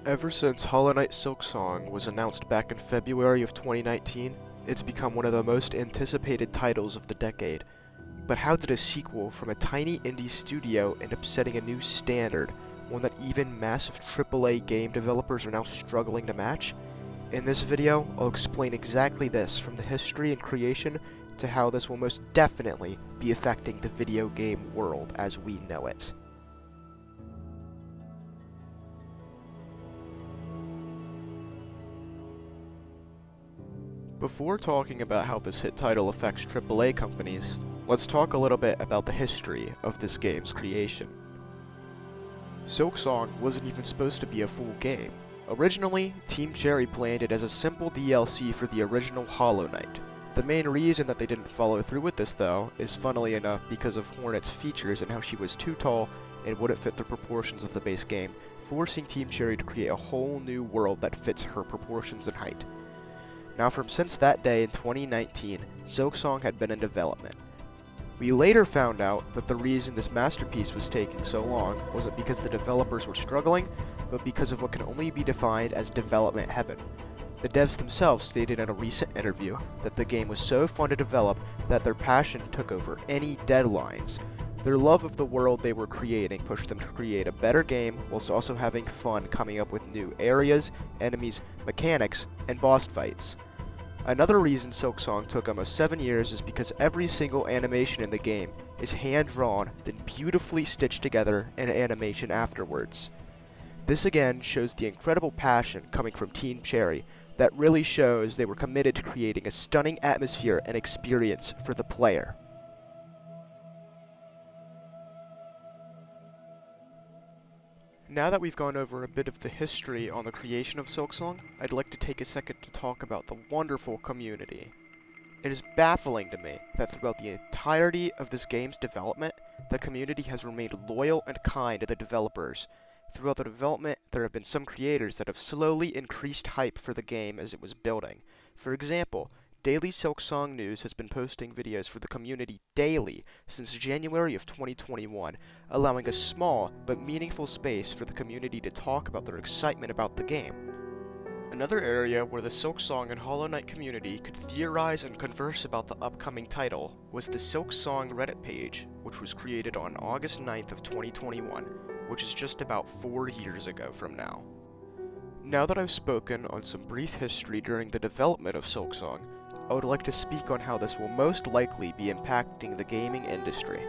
Ever since Knight Silksong was announced back in February of 2019, it's become one of the most anticipated titles of the decade. But how did a sequel from a tiny indie studio end up setting a new standard, one that even massive AAA game developers are now struggling to match? In this video, I'll explain exactly this, from the history and creation to how this will most definitely be affecting the video game world as we know it. Before talking about how this hit title affects AAA companies, let's talk a little bit about the history of this game's creation. Silksong wasn't even supposed to be a full game. Originally, Team Cherry planned it as a simple DLC for the original Hollow Knight. The main reason that they didn't follow through with this, though, is funnily enough because of Hornet's features and how she was too tall and wouldn't fit the proportions of the base game, forcing Team Cherry to create a whole new world that fits her proportions and height. Now, since that day in 2019, Silksong had been in development. We later found out that the reason this masterpiece was taking so long wasn't because the developers were struggling, but because of what can only be defined as development heaven. The devs themselves stated in a recent interview that the game was so fun to develop that their passion took over any deadlines. Their love of the world they were creating pushed them to create a better game whilst also having fun coming up with new areas, enemies, mechanics, and boss fights. Another reason Silksong took almost 7 years is because every single animation in the game is hand-drawn, then beautifully stitched together in animation afterwards. This again shows the incredible passion coming from Team Cherry that really shows they were committed to creating a stunning atmosphere and experience for the player. Now that we've gone over a bit of the history on the creation of Silksong, I'd like to take a second to talk about the wonderful community. It is baffling to me that throughout the entirety of this game's development, the community has remained loyal and kind to the developers. Throughout the development, there have been some creators that have slowly increased hype for the game as it was building. For example, Daily Silksong News has been posting videos for the community daily since January of 2021, allowing a small but meaningful space for the community to talk about their excitement about the game. Another area where the Silksong and Hollow Knight community could theorize and converse about the upcoming title was the Silksong Reddit page, which was created on August 9th of 2021, which is just about 4 years ago from now. Now that I've spoken on some brief history during the development of Silksong, I would like to speak on how this will most likely be impacting the gaming industry.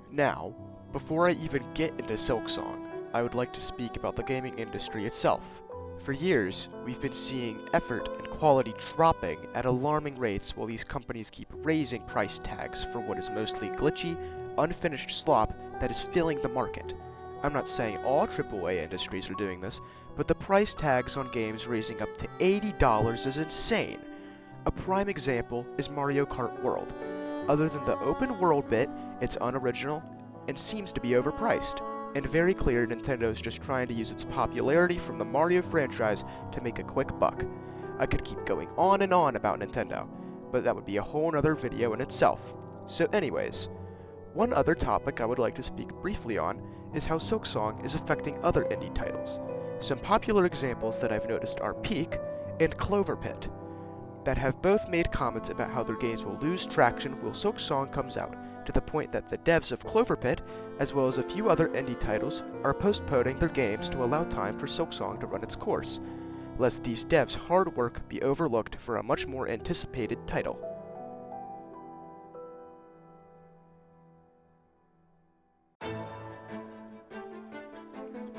Now, before I even get into Silksong, I would like to speak about the gaming industry itself. For years, we've been seeing effort and quality dropping at alarming rates while these companies keep raising price tags for what is mostly glitchy, unfinished slop that is filling the market. I'm not saying all AAA industries are doing this, but the price tags on games raising up to $80 is insane. A prime example is Mario Kart World. Other than the open world bit, it's unoriginal and seems to be overpriced, and very clear Nintendo's just trying to use its popularity from the Mario franchise to make a quick buck. I could keep going on and on about Nintendo, but that would be a whole nother video in itself. So anyways, one other topic I would like to speak briefly on is how Silksong is affecting other indie titles. Some popular examples that I've noticed are Peak and Clover Pit, that have both made comments about how their games will lose traction while Silksong comes out, to the point that the devs of Clover Pit, as well as a few other indie titles, are postponing their games to allow time for Silksong to run its course, lest these devs' hard work be overlooked for a much more anticipated title.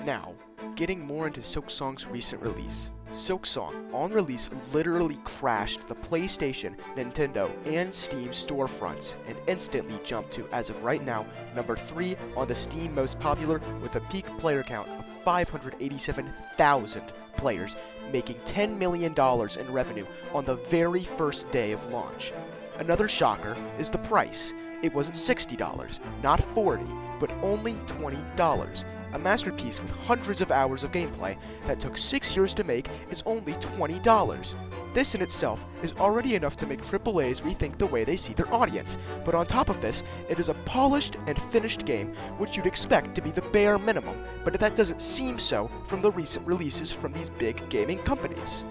Now, getting more into Silksong's recent release. Silksong, on release, literally crashed the PlayStation, Nintendo, and Steam storefronts, and instantly jumped to, as of right now, number 3 on the Steam most popular with a peak player count of 587,000 players, making $10 million in revenue on the very first day of launch. Another shocker is the price. It wasn't $60, not $40, but only $20. A masterpiece with hundreds of hours of gameplay that took 6 years to make is only $20. This in itself is already enough to make AAAs rethink the way they see their audience, but on top of this, it is a polished and finished game which you'd expect to be the bare minimum, but that doesn't seem so from the recent releases from these big gaming companies.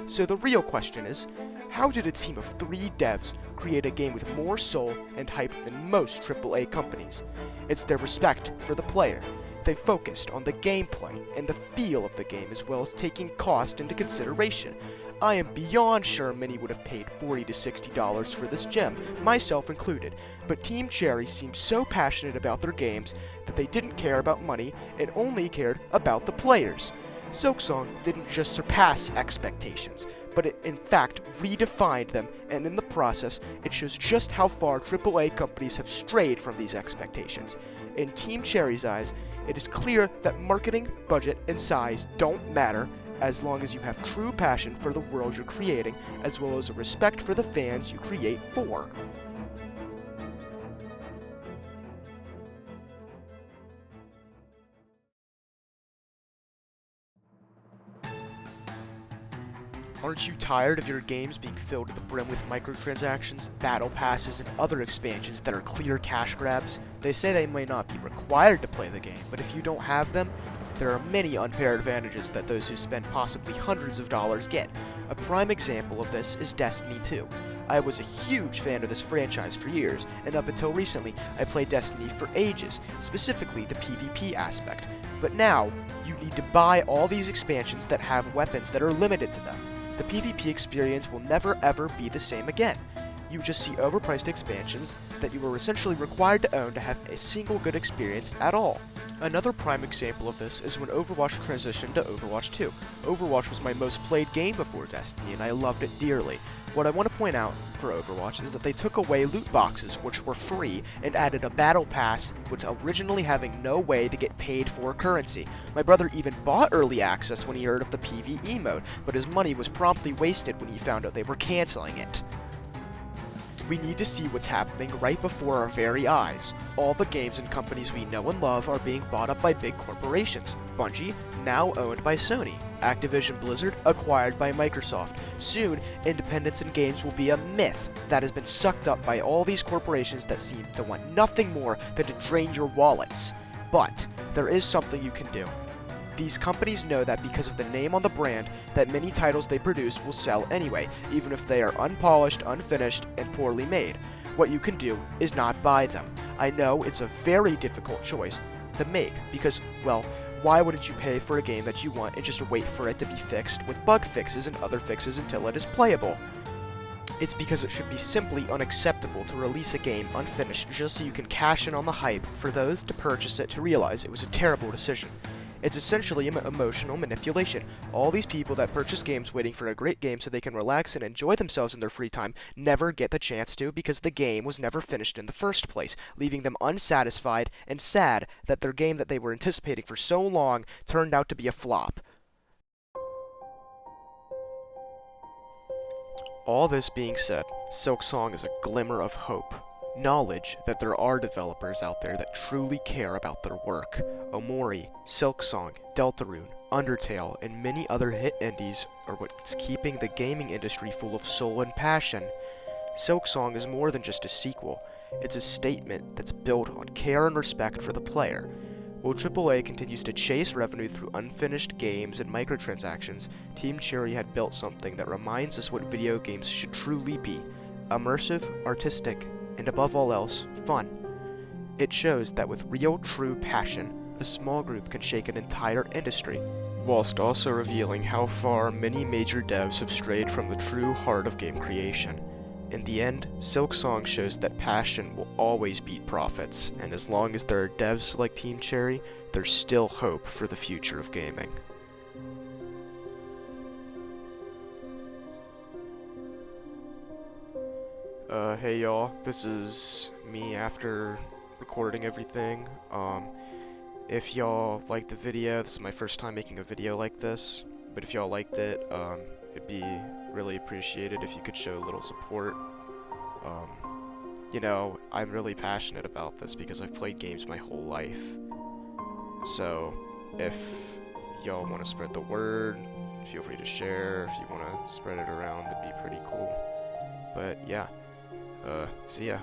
So the real question is, how did a team of 3 devs create a game with more soul and hype than most AAA companies? It's their respect for the player. They focused on the gameplay and the feel of the game as well as taking cost into consideration. I am beyond sure many would have paid $40 to $60 for this gem, myself included, but Team Cherry seemed so passionate about their games that they didn't care about money and only cared about the players. Silksong didn't just surpass expectations, but it in fact redefined them, and in the process, it shows just how far AAA companies have strayed from these expectations. In Team Cherry's eyes, it is clear that marketing, budget, and size don't matter as long as you have true passion for the world you're creating, as well as a respect for the fans you create for. Aren't you tired of your games being filled to the brim with microtransactions, battle passes, and other expansions that are clear cash grabs? They say they may not be required to play the game, but if you don't have them, there are many unfair advantages that those who spend possibly hundreds of dollars get. A prime example of this is Destiny 2. I was a huge fan of this franchise for years, and up until recently, I played Destiny for ages, specifically the PvP aspect. But now, you need to buy all these expansions that have weapons that are limited to them. The PvP experience will never ever be the same again. You just see overpriced expansions that you were essentially required to own to have a single good experience at all. Another prime example of this is when Overwatch transitioned to Overwatch 2. Overwatch was my most played game before Destiny, and I loved it dearly. What I want to point out for Overwatch is that they took away loot boxes, which were free, and added a battle pass, which originally having no way to get paid for currency. My brother even bought early access when he heard of the PvE mode, but his money was promptly wasted when he found out they were canceling it. We need to see what's happening right before our very eyes. All the games and companies we know and love are being bought up by big corporations. Bungie, now owned by Sony. Activision Blizzard, acquired by Microsoft. Soon, independence in games will be a myth that has been sucked up by all these corporations that seem to want nothing more than to drain your wallets. But there is something you can do. These companies know that because of the name on the brand, that many titles they produce will sell anyway, even if they are unpolished, unfinished, and poorly made. What you can do is not buy them. I know it's a very difficult choice to make, because, well, why wouldn't you pay for a game that you want and just wait for it to be fixed with bug fixes and other fixes until it is playable? It's because it should be simply unacceptable to release a game unfinished just so you can cash in on the hype for those to purchase it to realize it was a terrible decision. It's essentially emotional manipulation. All these people that purchase games waiting for a great game so they can relax and enjoy themselves in their free time never get the chance to because the game was never finished in the first place, leaving them unsatisfied and sad that their game that they were anticipating for so long turned out to be a flop. All this being said, Silksong is a glimmer of hope. Knowledge that there are developers out there that truly care about their work. Omori, Silksong, Deltarune, Undertale, and many other hit indies are what's keeping the gaming industry full of soul and passion. Silksong is more than just a sequel. It's a statement that's built on care and respect for the player. While AAA continues to chase revenue through unfinished games and microtransactions, Team Cherry had built something that reminds us what video games should truly be. Immersive, artistic, and above all else, fun. It shows that with real, true passion, a small group can shake an entire industry, whilst also revealing how far many major devs have strayed from the true heart of game creation. In the end, Silksong shows that passion will always beat profits, and as long as there are devs like Team Cherry, there's still hope for the future of gaming. Hey y'all, this is me after recording everything. If y'all liked the video, this is my first time making a video like this, but if y'all liked it, it'd be really appreciated if you could show a little support. You know, I'm really passionate about this because I've played games my whole life. So, If y'all want to spread the word, feel free to share. If you want to spread it around, that'd be pretty cool. But yeah, see ya.